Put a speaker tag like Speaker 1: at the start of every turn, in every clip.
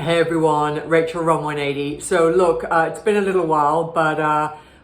Speaker 1: Hey everyone, Rachel Ron 180. So look, it's been a little while, but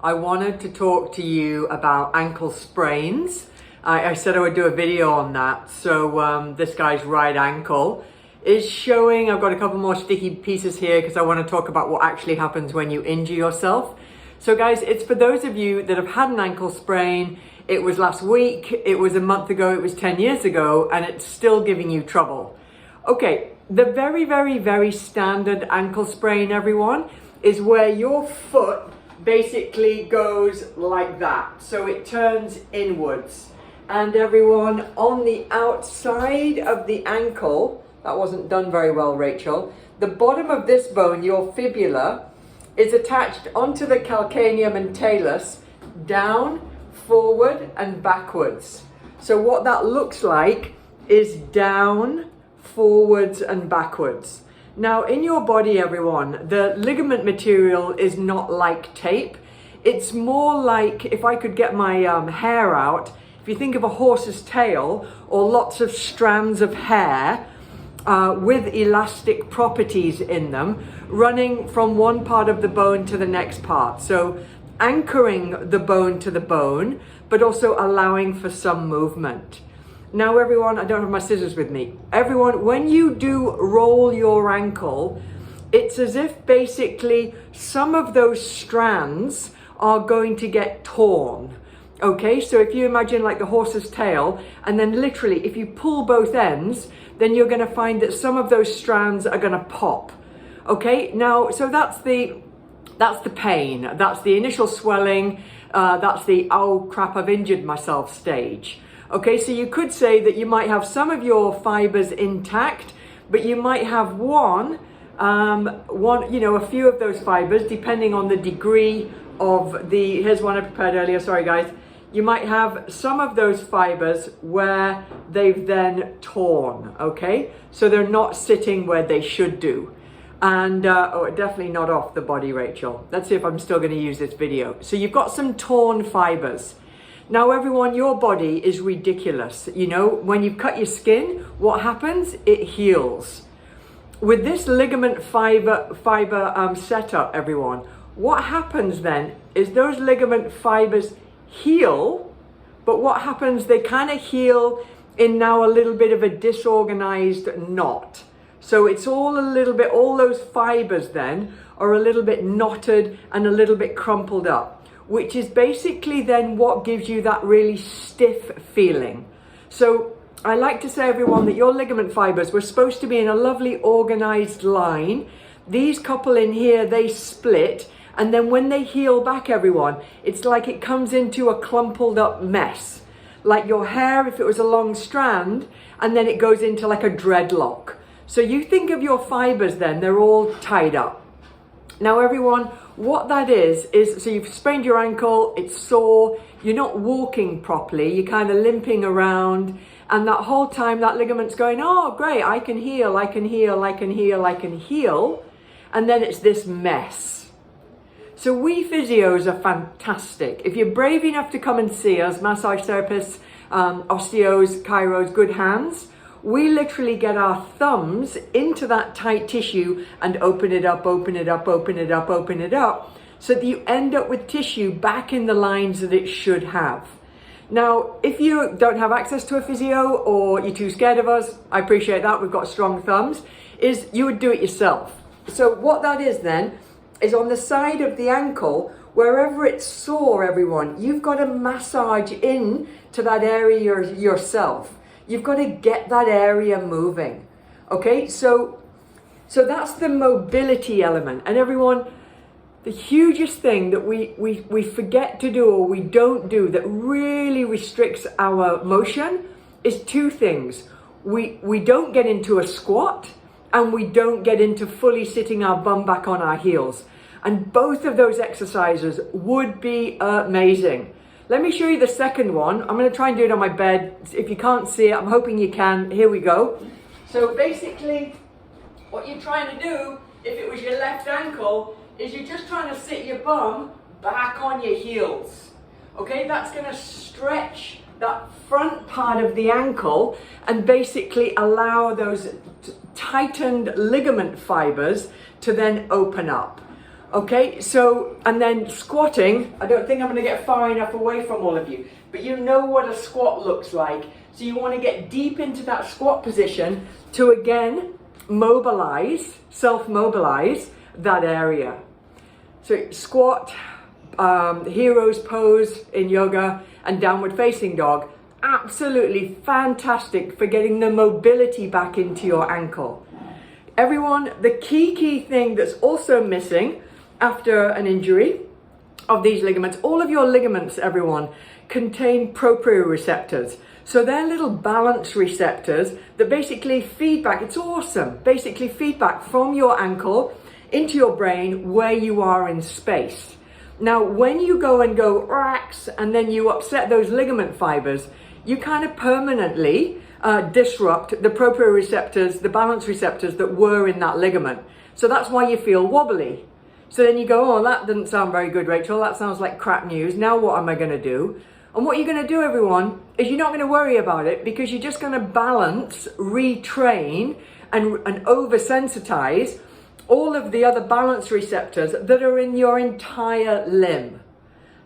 Speaker 1: I wanted to talk to you about ankle sprains. I said I would do a video on that. So this guy's right ankle is showing. I've got a couple more sticky pieces here because I want to talk about what actually happens when you injure yourself. So guys, it's for those of you that have had an ankle sprain. It was last week, it was a month ago, it was 10 years ago, and it's still giving you trouble. Okay, the very standard ankle sprain, everyone, is where your foot basically goes like that. So it turns inwards. And everyone, on the outside of the ankle, that wasn't done very well, Rachel, the bottom of this bone, your fibula, is attached onto the calcaneum and talus, down, forward and backwards. So what that looks like is down, forwards and backwards. Now in your body, everyone, the ligament material is not like tape. It's more like, if I could get my hair out, if you think of a horse's tail or lots of strands of hair with elastic properties in them running from one part of the bone to the next part. So anchoring the bone to the bone, but also allowing for some movement. Now everyone, I don't have my scissors with me. Everyone, when you do roll your ankle, it's as if basically some of those strands are going to get torn. Okay, so if you imagine like the horse's tail, and then literally if you pull both ends, then you're gonna find that some of those strands are gonna pop. Okay, now, so that's the pain, that's the initial swelling, that's the, oh crap, I've injured myself stage. Okay, so you could say that you might have some of your fibers intact, but you might have a few of those fibers, depending on the degree of the, here's one I prepared earlier, sorry guys. You might have some of those fibers where they've then torn, okay? So they're not sitting where they should do. And, definitely not off the body, Rachel. Let's see if I'm still gonna use this video. So you've got some torn fibers. Now everyone, your body is ridiculous. You know, when you cut your skin, what happens? It heals. With this ligament fiber setup, everyone, what happens then is those ligament fibers heal, but what happens, they kind of heal in now a little bit of a disorganized knot. So it's all a little bit, all those fibers then are a little bit knotted and a little bit crumpled up, which is basically then what gives you that really stiff feeling. So I like to say, everyone, that your ligament fibers were supposed to be in a lovely organized line. These couple in here, they split. And then when they heal back, everyone, it's like it comes into a crumpled up mess. Like your hair, if it was a long strand, and then it goes into like a dreadlock. So you think of your fibers then, they're all tied up. Now everyone, what that is, so you've sprained your ankle, it's sore, you're not walking properly, you're kind of limping around, and that whole time that ligament's going, oh great, I can heal, I can heal, I can heal, I can heal, and then it's this mess. So we physios are fantastic. If you're brave enough to come and see us, massage therapists, osteos, chiros, good hands, we literally get our thumbs into that tight tissue and open it up, open it up, open it up, open it up, so that you end up with tissue back in the lines that it should have. Now, if you don't have access to a physio or you're too scared of us, I appreciate that, we've got strong thumbs, is you would do it yourself. So what that is then, is on the side of the ankle, wherever it's sore, everyone, you've got to massage in to that area yourself. You've got to get that area moving, okay? So that's the mobility element. And everyone, the hugest thing that we forget to do or we don't do that really restricts our motion is two things. We don't get into a squat and we don't get into fully sitting our bum back on our heels. And both of those exercises would be amazing. Let me show you the second one. I'm going to try and do it on my bed. If you can't see it, I'm hoping you can. Here we go. So basically, what you're trying to do, if it was your left ankle, is you're just trying to sit your bum back on your heels. Okay, that's going to stretch that front part of the ankle and basically allow those tightened ligament fibers to then open up. Okay, so, and then squatting, I don't think I'm going to get far enough away from all of you, but you know what a squat looks like. So you want to get deep into that squat position to again mobilize, self-mobilize that area. So squat, hero's pose in yoga, and downward facing dog, absolutely fantastic for getting the mobility back into your ankle. Everyone, the key thing that's also missing after an injury of these ligaments, all of your ligaments, everyone, contain proprioceptors. So they're little balance receptors that basically feedback, it's awesome, basically feedback from your ankle into your brain where you are in space. Now, when you go racks and then you upset those ligament fibers, you kind of permanently disrupt the proprioceptors, the balance receptors that were in that ligament. So that's why you feel wobbly. So then you go, oh, that didn't sound very good, Rachel. That sounds like crap news. Now what am I going to do? And what you're going to do, everyone, is you're not going to worry about it because you're just going to balance, retrain, and oversensitize all of the other balance receptors that are in your entire limb.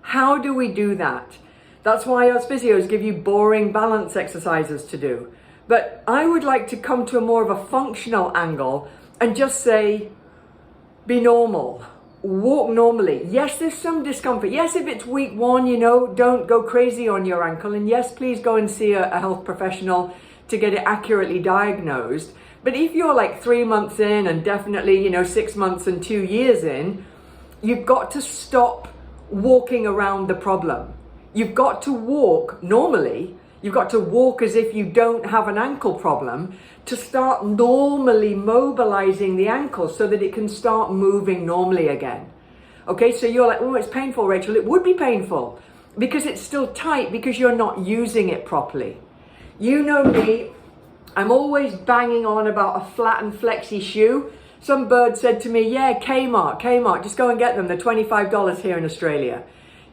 Speaker 1: How do we do that? That's why us physios give you boring balance exercises to do. But I would like to come to a more of a functional angle and just say, be normal. Walk normally. Yes, there's some discomfort. Yes, if it's week 1, you know, don't go crazy on your ankle. And yes, please go and see a health professional to get it accurately diagnosed. But if you're like 3 months in and definitely, 6 months and 2 years in, you've got to stop walking around the problem. You've got to walk normally. You've got to walk as if you don't have an ankle problem to start normally mobilizing the ankle so that it can start moving normally again. Okay, so you're like, oh, it's painful, Rachel. It would be painful because it's still tight because you're not using it properly. You know me, I'm always banging on about a flat and flexy shoe. Some bird said to me, yeah, Kmart, just go and get them. They're $25 here in Australia.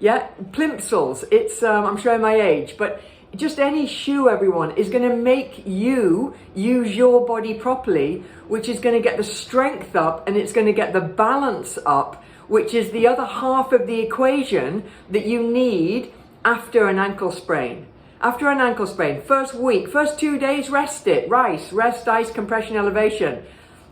Speaker 1: Yeah, Plimsolls, it's, I'm showing my age, but just any shoe, everyone, is going to make you use your body properly, which is going to get the strength up and it's going to get the balance up, which is the other half of the equation that you need after an ankle sprain. After an ankle sprain, first week, first 2 days, rest it, rest, ice, compression, elevation.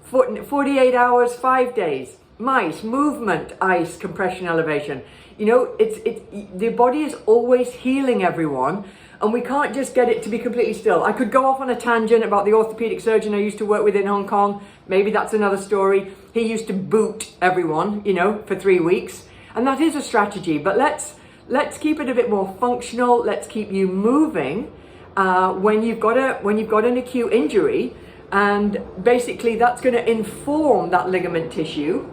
Speaker 1: 48 hours, 5 days, mice, movement, ice, compression, elevation. The body is always healing, everyone. And we can't just get it to be completely still. I could go off on a tangent about the orthopedic surgeon I used to work with in Hong Kong. Maybe that's another story. He used to boot everyone, for 3 weeks. And that is a strategy. But let's keep it a bit more functional. Let's keep you moving when you've got an acute injury. And basically that's going to inform that ligament tissue,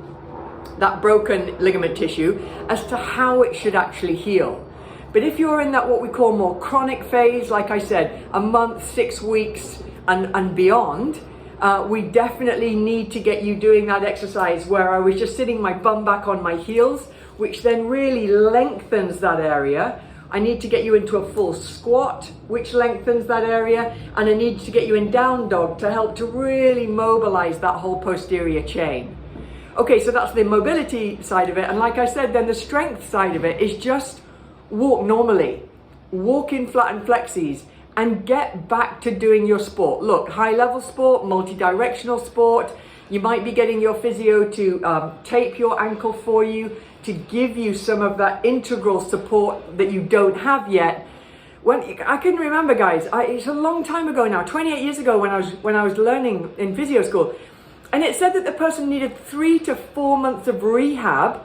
Speaker 1: that broken ligament tissue, as to how it should actually heal. But if you're in that what we call more chronic phase, like I said, a month, 6 weeks and beyond, we definitely need to get you doing that exercise where I was just sitting my bum back on my heels, which then really lengthens that area. I need to get you into a full squat, which lengthens that area. And I need to get you in down dog to help to really mobilize that whole posterior chain. Okay, so that's the mobility side of it. And like I said, then the strength side of it is just walk normally, walk in flat and flexies, and get back to doing your sport. Look, high level sport, multi-directional sport. You might be getting your physio to tape your ankle for you, to give you some of that integral support that you don't have yet. I can remember, guys, it's a long time ago now, 28 years ago when I was learning in physio school, and it said that the person needed 3 to 4 months of rehab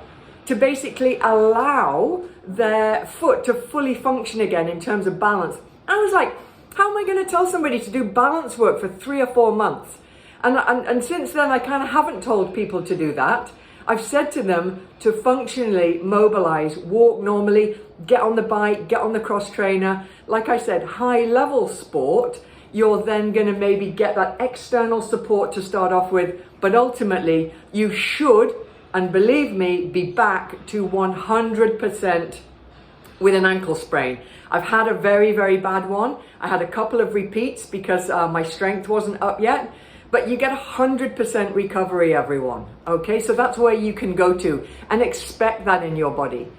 Speaker 1: to basically allow their foot to fully function again in terms of balance. I was like, how am I going to tell somebody to do balance work for 3 or 4 months? And since then, I kind of haven't told people to do that. I've said to them to functionally mobilize, walk normally, get on the bike, get on the cross trainer. Like I said, high level sport, you're then going to maybe get that external support to start off with. But ultimately, you should, and believe me, be back to 100% with an ankle sprain. I've had a very, very bad one. I had a couple of repeats because my strength wasn't up yet. but you get 100% recovery, everyone. Okay, so that's where you can go to and expect that in your body.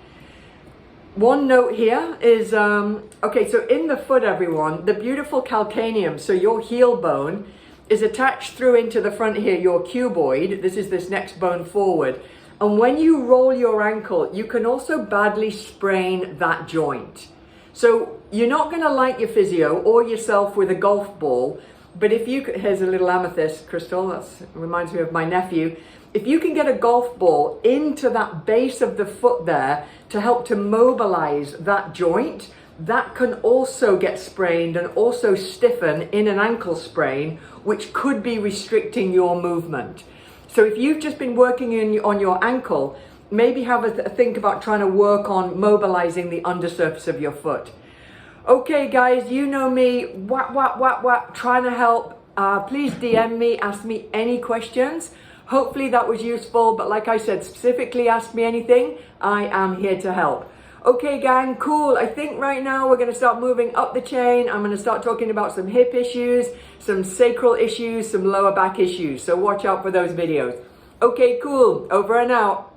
Speaker 1: One note here is, okay, so in the foot, everyone, the beautiful calcaneum, so your heel bone, is attached through into the front here, your cuboid. This is this next bone forward. And when you roll your ankle, you can also badly sprain that joint. So you're not going to like your physio or yourself with a golf ball, but if you, here's a little amethyst crystal, that reminds me of my nephew. If you can get a golf ball into that base of the foot there to help to mobilize that joint, that can also get sprained and also stiffen in an ankle sprain, which could be restricting your movement. So if you've just been working on your ankle, maybe have a think about trying to work on mobilizing the undersurface of your foot. Okay, guys, you know me, trying to help. Please DM me, ask me any questions. Hopefully that was useful, but like I said, specifically ask me anything. I am here to help. Okay, gang, cool. I think right now we're going to start moving up the chain. I'm going to start talking about some hip issues, some sacral issues, some lower back issues. So watch out for those videos. Okay, cool. Over and out.